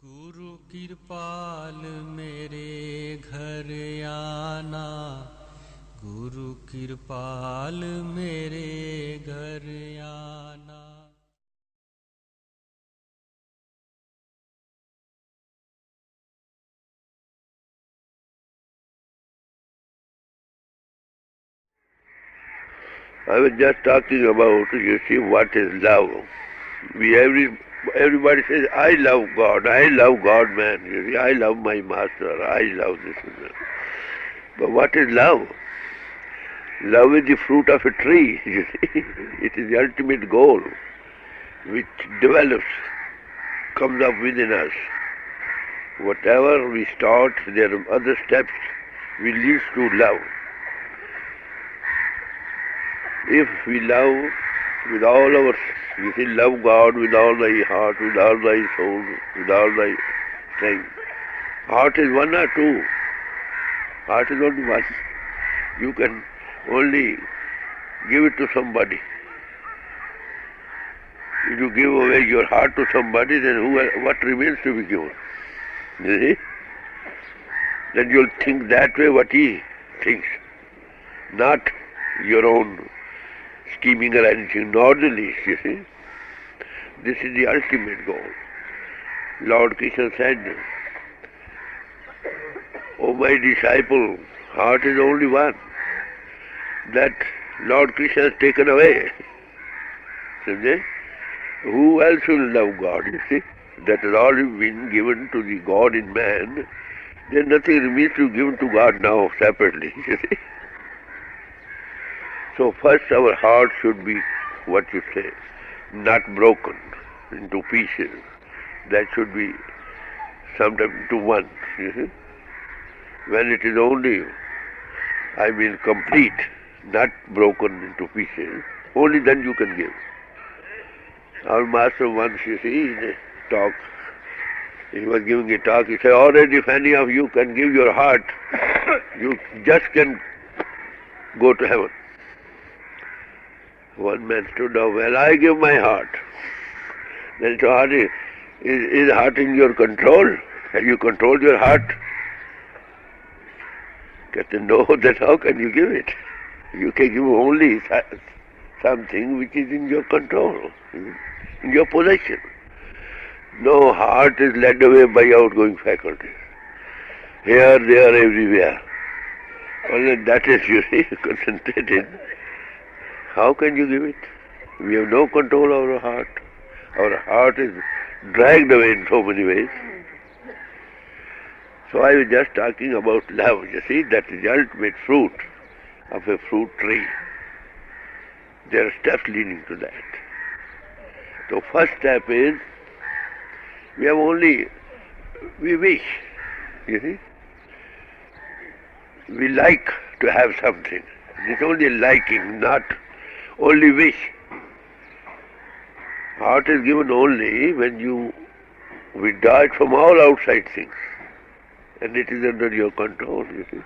गुरु कृपाल मेरे घर आना, गुरु कृपाल मेरे घर आना। I was just talking about, you see, what is love. Everybody says, I love God, man. You see, I love my master, I love this and that. But what is love? Love is the fruit of a tree, you see. It is the ultimate goal, which develops, comes up within us. Whatever we start, there are other steps which leads to love. If we love with all our, you see, love God with all thy heart, with all thy soul, with all thy strength. Heart is one or two. Heart is only one. You can only give it to somebody. If you give away your heart to somebody, then what remains to be given? You see? Then you'll think that way what he thinks, not your own scheming or anything, nor the least, you see. This is the ultimate goal. Lord Krishna said, "O my disciple, heart is only one." That Lord Krishna has taken away. See? Who else will love God, you see? That has already been given to the God in man. Then nothing remains to be given to God now separately, you see. So first our heart should be, what you say, not broken into pieces. That should be sometimes into one, you see. When it is only, complete, not broken into pieces, only then you can give. Our master once, you see, in a talk, he was giving a talk, he said, already if any of you can give your heart, you just can go to heaven. One man stood up, well, I give my heart. Then so heart is heart in your control? Have you controlled your heart? He said, no, then how can you give it? You can give only something which is in your control, in your possession. No, heart is led away by outgoing faculties. Here, there, everywhere. Only that is, you see, concentrated. How can you give it? We have no control over our heart. Our heart is dragged away in so many ways. So I was just talking about love. You see, that is the ultimate fruit of a fruit tree. There are steps leading to that. So first step is, we wish, you see. We like to have something. It's only liking, not only wish. Heart is given only when you withdraw it from all outside things. And it is under your control, you see.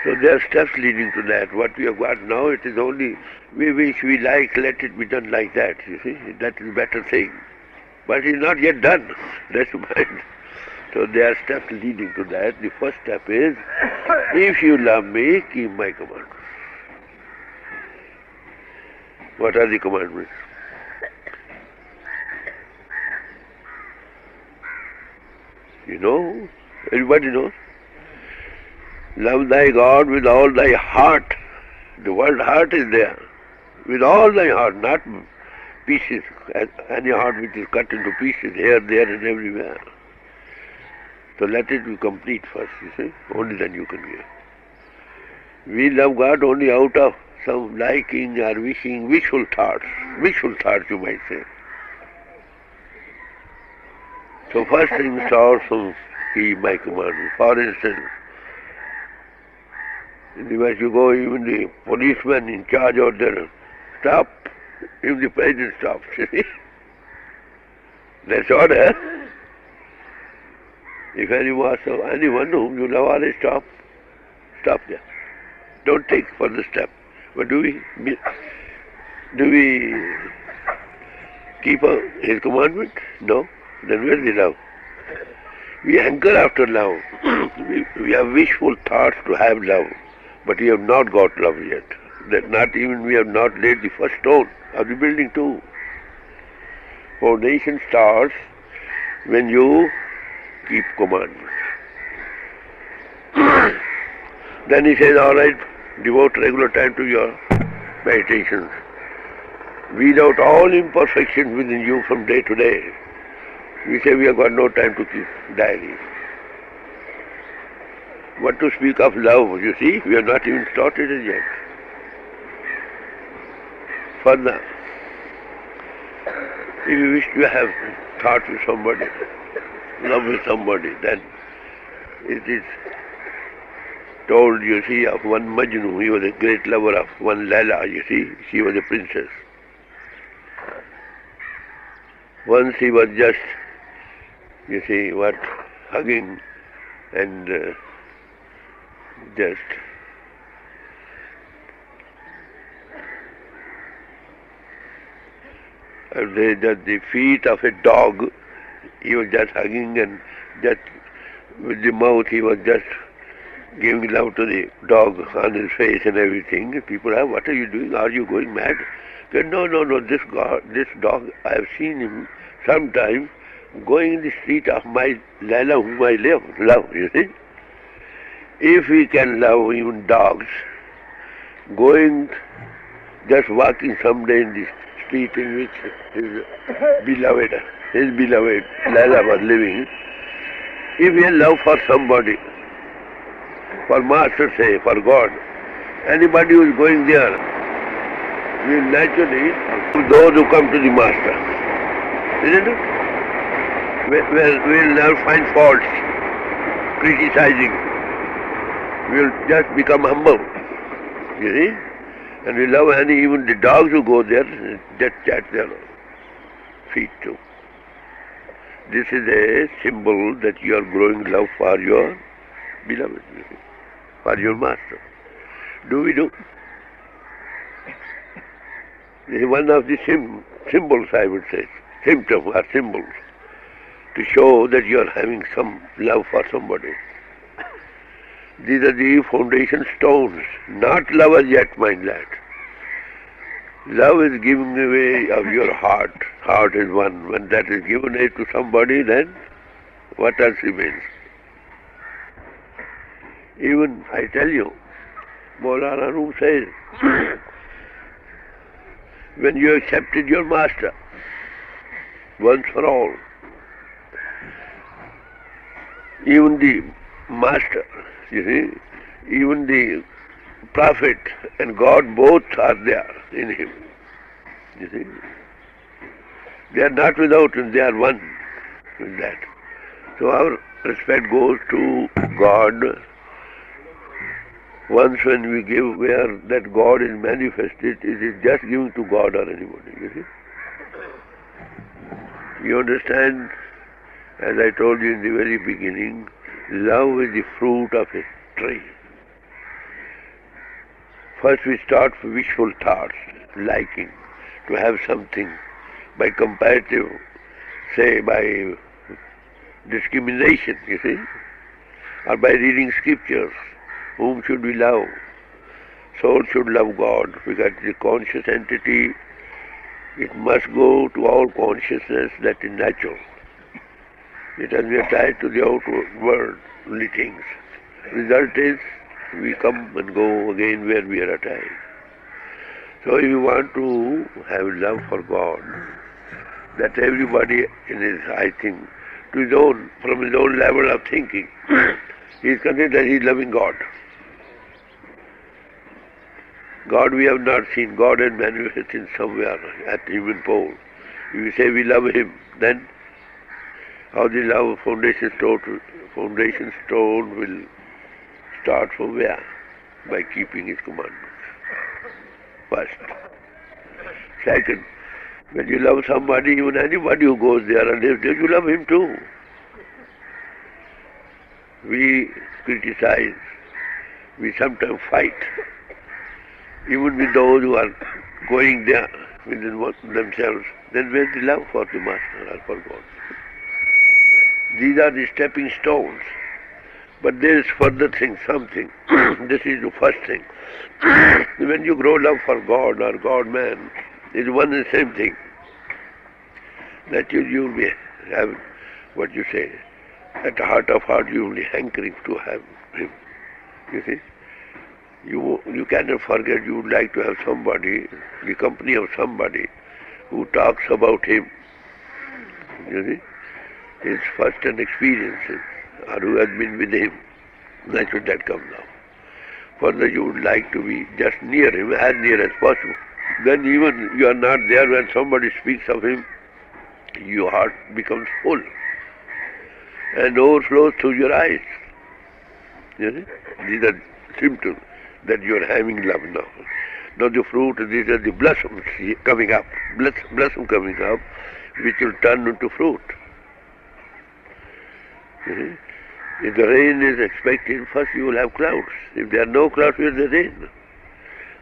So there are steps leading to that. What we have got now, it is only, we wish, we like, let it be done like that, you see. That is a better thing. But it is not yet done. That's mind. So there are steps leading to that. The first step is, if you love me, keep my commandments. What are the commandments? You know, everybody knows. Love thy God with all thy heart. The word heart is there. With all thy heart, not pieces. Any heart which is cut into pieces, here, there and everywhere. So let it be complete first, you see. Only then you can give. We love God only out of some liking or wishing, wishful thoughts you might say. So first thing starts from keep my commandments. For instance, when you go, even the policeman in charge out there, stop. Even the president stops, you see. That's order. If anyone whom you love, always stop there. Don't take further step. But do we keep his commandment? No. then where is the love? We hanker after love. we have wishful thoughts to have love, but we have not got love yet. That not even we have not laid the first stone of the building too. Foundation starts when you keep commandments. Then he says, all right, devote regular time to your meditations. Weed out all imperfections within you from day to day. We say we have got no time to keep diary. What to speak of love, you see, we have not even started it yet. Further, if you wish to have thought with somebody, love with somebody, then it is told, you see, of one Majnu, he was a great lover of one Laila, you see, she was a princess. Once he was just, you see, hugging and just the feet of a dog, he was just hugging and just with the mouth he was just giving love to the dog on his face and everything. People ask, what are you doing? Are you going mad? He said, no, this dog, I have seen him sometimes going in the street of my Laila whom I love, you see. If we can love even dogs, just walking someday in the street in which his beloved Laila was living, if we have love for somebody, for Master's sake, for God, anybody who is going there will naturally, those who come to the Master, isn't it? We'll never find faults, criticizing. We'll just become humble, you see? And we love even the dogs who go there, just chat their feet too. This is a symbol that you are growing love for your beloved, you see, for your Master. Do we do? This is one of the symbols, I would say, symptoms or symbols, to show that you are having some love for somebody. These are the foundation stones, not love as yet, mind that. Love is giving away of your heart. Heart is one. When that is given away to somebody, then what else remains? Even, I tell you, Maulana Room says, when you accepted your Master, once for all, even the Master, you see, even the Prophet and God both are there in him. You see, they are not without him, they are one with that. So our respect goes to God. Once when we give where that God is manifested, it is just given to God or anybody, you see. You understand, as I told you in the very beginning, love is the fruit of a tree. First we start with wishful thoughts, liking, to have something by comparative, say by discrimination, you see, or by reading scriptures. Whom should we love? Soul should love God, because the conscious entity, it must go to all consciousness that is natural. It has been tied to the outward worldly things. Result is, we come and go again where we are attached. So if you want to have love for God, that everybody in his, I think, to his own, from his own level of thinking, he is considered that he is loving God. God we have not seen. God is manifested somewhere at the human pole. If you say we love him, then how the love foundation stone will start from where? By keeping his commandments. First. Second, when you love somebody, even anybody who goes there and lives there, you love him too. We criticize, we sometimes fight, even with those who are going there within themselves. Then where's the love for the Master or for God? These are the stepping stones. But there is further thing, something. This is the first thing. When you grow love for God or God-man, it's one and the same thing. That you'll be having, what you say, at the heart of heart you'll be hankering to have him. You see? You cannot forget you would like to have somebody, the company of somebody who talks about him. You see? His first-hand experiences, or who has been with him. That's what that comes now. Further, you would like to be just near him, as near as possible. Then even you are not there when somebody speaks of him, your heart becomes full and overflows through your eyes. You see? These are symptoms that you are having love now. Now the fruit, these are the blossoms coming up, blossom coming up, which will turn into fruit. You see? If the rain is expected, first you will have clouds. If there are no clouds, where is the rain?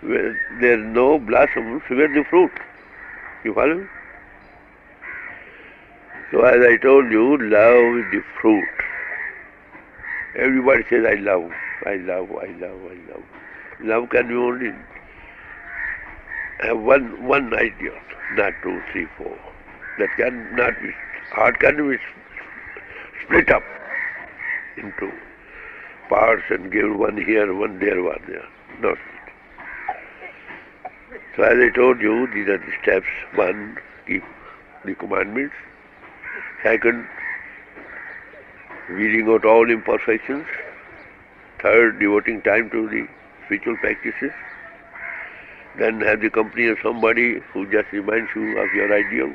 Where there are no blossoms, where is the fruit? You follow me? So as I told you, love is the fruit. Everybody says, I love, I love, I love, I love. Love can be only have one idea, not two, three, four. That cannot be, heart can be split up into parts and given one here, one there, one there. Not. So as I told you, these are the steps. One, keep the commandments. Second, weeding out all imperfections. Third, devoting time to the spiritual practices. Then have the company of somebody who just reminds you of your ideal.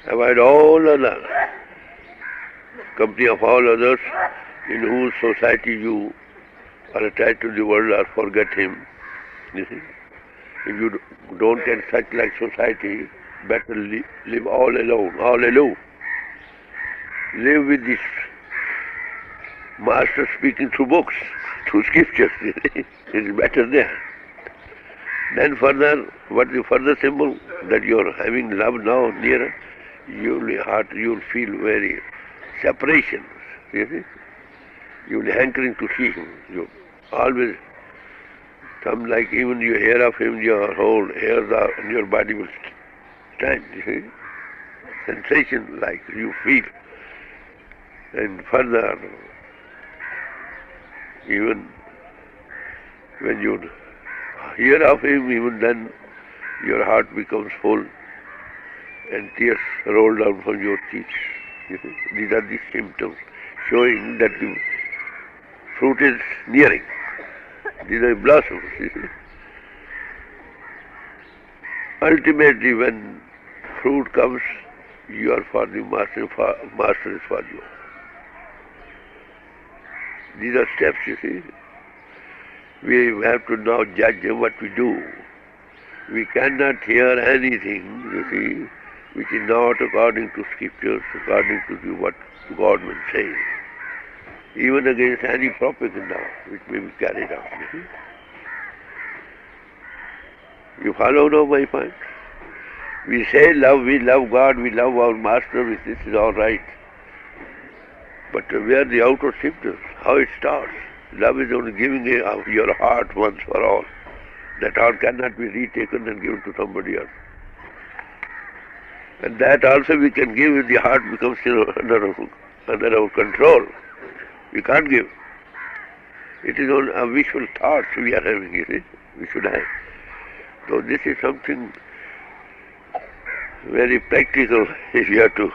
Avoid all other company of all others in whose society you are attached to the world or forget him. You see? If you don't get such like society, better live all alone, all aloof. Live with this Master speaking through books, through scriptures. It's better there. Then further, what is the further symbol? That you are having love now nearer, you'll feel very separation. You see? You'll be hankering to see him. You always come like even you hear of him, your whole hairs on your body will stand. You see? Sensation like you feel. And further, even when you hear of him, even then your heart becomes full and tears roll down from your cheeks. You see? These are the symptoms showing that the fruit is nearing. These are blossoms. You see? Ultimately, when fruit comes, you are for the master, master is for you. These are steps, you see. We have to now judge what we do. We cannot hear anything, you see, which is not according to scriptures, according to what God will say. Even against any propaganda which may be carried out, you see. You follow now my point? We say love, we love God, we love our Master, this is all right. But where the outer symptoms, how it starts. Love is only giving of your heart once for all. That heart cannot be retaken and given to somebody else. And that also we can give if the heart becomes under our control. We can't give. It is only a wishful thoughts we are having, you see. We should have. So this is something very practical if you have to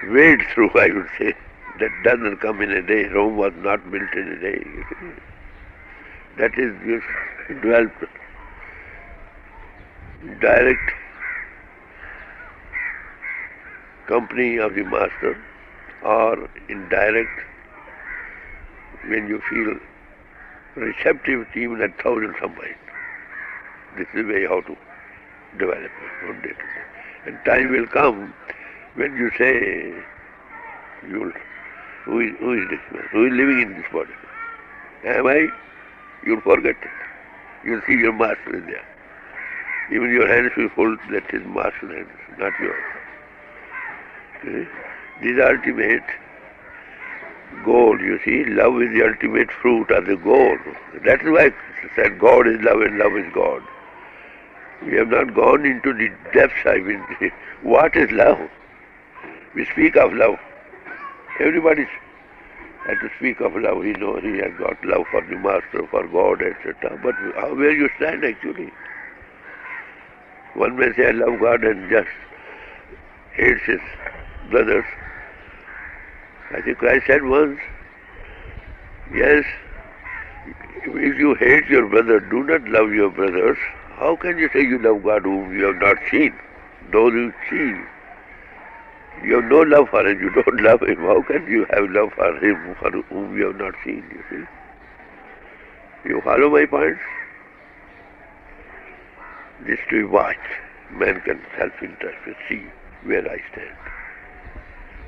wade through, I would say. That doesn't come in a day. Rome was not built in a day. You see. That is just developed direct company of the Master or indirect when you feel receptive even at 1,000 somebody. This is the way how to develop it from day to day. And time will come when you say, who is this man? Who is living in this body? Am I? You'll forget it. You'll see your Master is there. Even your hands will hold that is Master's hands, not yours. See? This ultimate goal, you see. Love is the ultimate fruit or the goal. That is why I said God is love and love is God. We have not gone into the depths. I mean, what is love? We speak of love. Everybody has to speak of love. He knows he has got love for the Master, for God, etc. But where you stand actually? One may say, I love God and just hates his brothers. I think Christ said once, yes, if you hate your brother, do not love your brothers. How can you say you love God whom you have not seen? Those you see, you have no love for him, you don't love him. How can you have love for him for whom you have not seen, you see? You follow my points? This to be watched. Man can self-interest and see where I stand.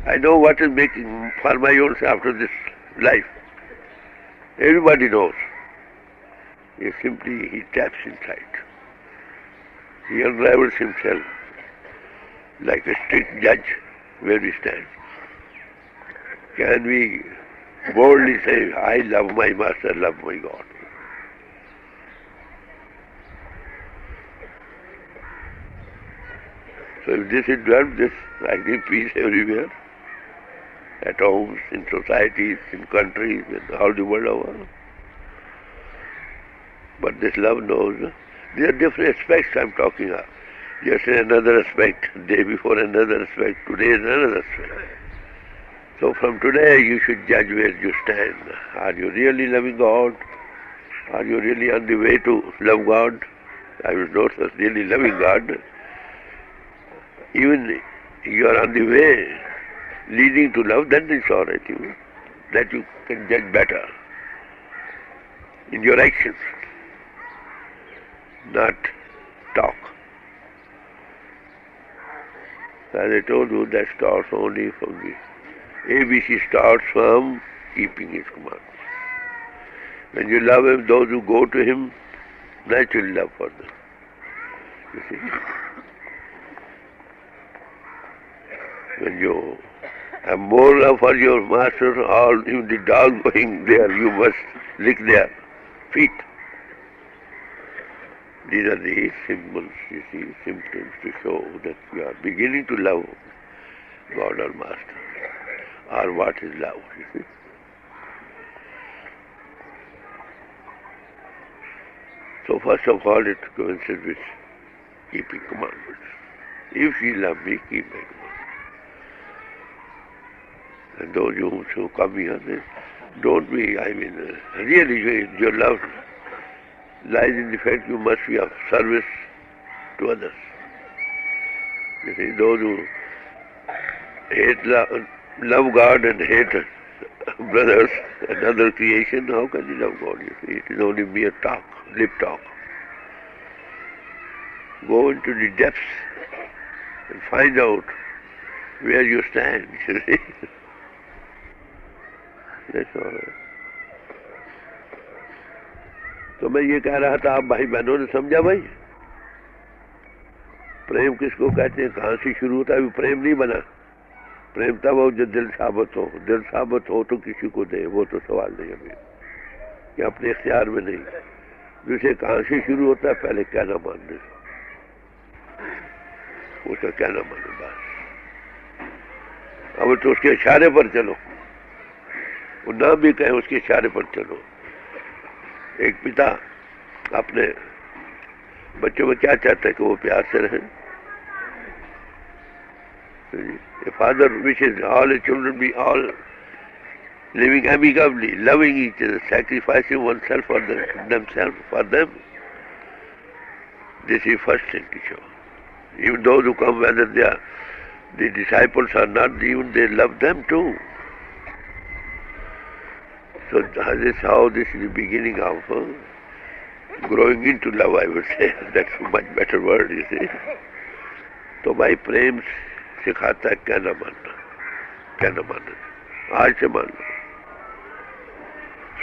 I know what is making for my own self after this life. Everybody knows. He taps inside. He unravels himself like a strict judge where we stand. Can we boldly say, I love my Master, love my God? So if this is done, I give peace everywhere, at homes, in societies, in countries, and all the world over. But this love knows, there are different aspects I'm talking of. Yesterday another aspect, day before another aspect, today is another aspect. So from today you should judge where you stand. Are you really loving God? Are you really on the way to love God? I was not really loving God. Even you are on the way leading to love, then it's all right. That you can judge better in your actions, not talk. As I told you, that starts only from the ABC starts from keeping his commands. When you love him, those who go to him, naturally love for them. You see? When you have more love for your Master, or even the dog going there, you must lick their feet. These are the symbols, you see, symptoms to show that you are beginning to love God or Master, or what is love, you see. So first of all, it coincides with keeping commandments. If you love me, keep my commandments. And those who come here, they don't be, really your love lies in the fact you must be of service to others. You see, those who hate love God and hate brothers and other creation, how can you love God? You see, it is only mere talk, lip talk. Go into the depths and find out where you stand, you see. That's all right. तो मैं ये कह रहा था, आप भाई बहनों ने समझा भाई? प्रेम किसको कहते हैं, कहाँ से शुरू होता है? अभी प्रेम नहीं बना। प्रेम तब हो जो दिल साबित हो। दिल साबित हो तो किसी को दे, वो तो सवाल नहीं अभी, कि अपने इख्तियार में नहीं। दूसरे कहाँ से शुरू होता है, पहले कहना मान दे, उसका कहना मानो बस। अब तो उसके इशारे पर चलो, वो ना भी कहे उसके इशारे पर चलो। एक पिता अपने बच्चों में क्या चाहता है कि वो प्यार से रहें। A father wishes all his children be all living amicably, loving each other, sacrificing oneself for themselves, for them. This is first thing to show. Even those who come, whether they are the disciples or not, even they love them too. So this is how this is the beginning of growing into love, I would say. That's a much better word, you see. तो भाई प्रेम सिखाता है कहना मानना, कहना मानना। आज से मान लो,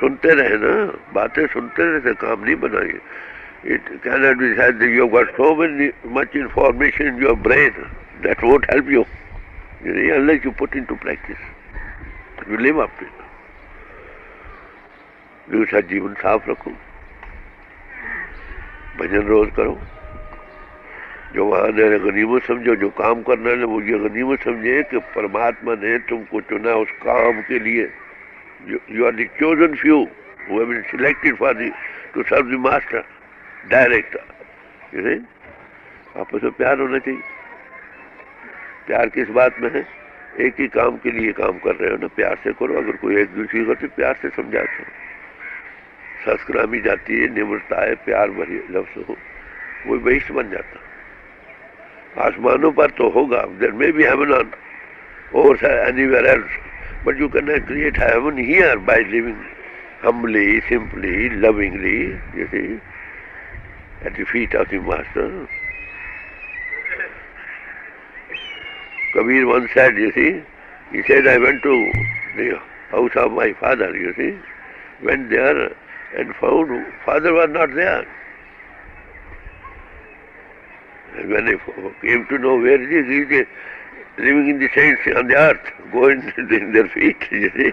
सुनते रहे ना, बातें सुनते रहे, काम नहीं बनाइए। It cannot be said that you have got so much information in your brain that won't help you. You see, unless you put into practice, you live up to it. दूसरा जीवन साफ रखो, भजन रोज करो, जो वहां ने गनीमत समझो, जो काम करना है वो ये गनीमत समझे कि परमात्मा ने तुमको चुना उस काम के लिए. You are the chosen few who have been selected for to serve the master, director. You see? आपस में प्यार होना चाहिए. प्यार किस बात में है? एक ही काम के लिए काम कर रहे हो ना, प्यार से करो. अगर कोई एक दूसरी को तो प्यार से समझाते हो. सस्क्रामी जाती है, निम्रता है, प्यार भरी लफ्ज हो, वो वैश्य बन जाता. आसमानों पर तो होगा, there may be heaven on or anywhere else, but you can not create heaven here by living humbly, simply, lovingly, you see, at the feet of the master. Kabir once said, you see, he said, I went to the house of my father, you see, went there and found father was not there. And when I came to know where he is living in the saints on the earth, going in their feet, you see.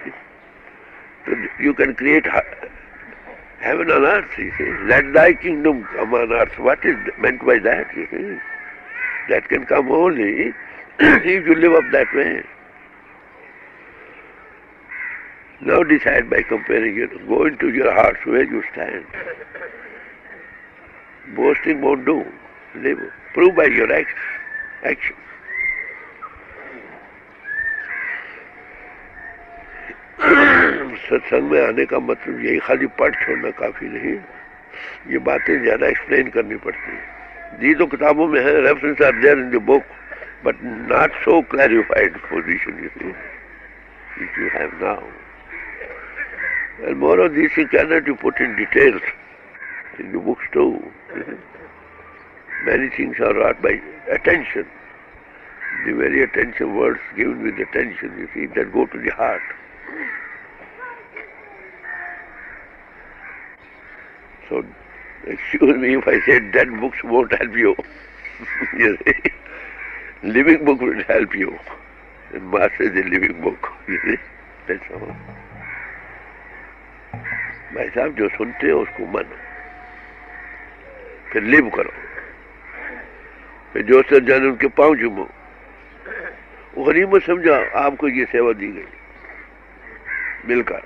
So you can create heaven on earth, you see. Let thy kingdom come on earth. What is meant by that, you see? That can come only if you live up that way. Now decide by comparing it. Go into your hearts where you stand. Boasting won't do. Live. Prove by your action. सत्संग में आने का मतलब यही खाली पढ़ छोड़ना काफी नहीं. ये बातें ज्यादा एक्सप्लेन करनी पड़ती है. दी तो किताबों में है, reference are there in the book, but not so clarified position you see which you have now. And more of these things cannot be put in details in the books too. Many things are wrought by attention. The very attention, words given with attention, you see, that go to the heart. So, excuse me if I said that books won't help you. You see, living book will help you. And Master is a living book. You see, that's all. भाई साहब जो सुनते हो उसको मानो, फिर live करो, फिर जो सज्जन उनके पाँव चूमो. वो गनीमत समझा आपको ये सेवा दी गई मिलकर.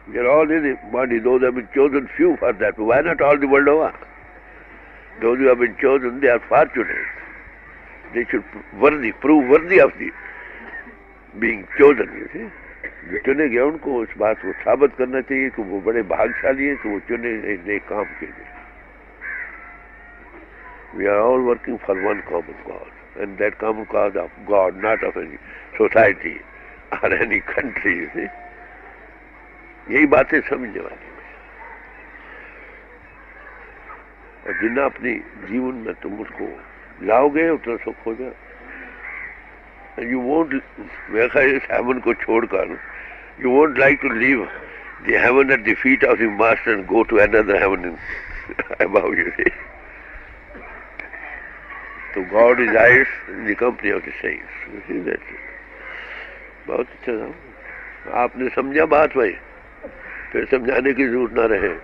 We are all in the body. Those have been chosen few for that. Why not all the world over? Those who have been chosen, they are fortunate. They should prove worthy of the being chosen, you see. जो चुने गए उनको इस बात को साबित करना चाहिए कि वो बड़े भाग्यशाली हैं कि वो चुने नए काम के लिए. We are all working for one common cause, and that common cause of God, not of any society or any country, you see. यही बातें समझने वाली. और जितना अपनी जीवन में तुम उसको लाओगे उतना सुख हो जाए. You won't, इस heaven को छोड़कर, you won't like to leave the heaven at the feet of the master and go to another heaven above, you see. So God resides in the company of the saints. You see that? बहुत अच्छा था. आपने समझा बात भाई, फिर समझाने की जरूरत ना रहे.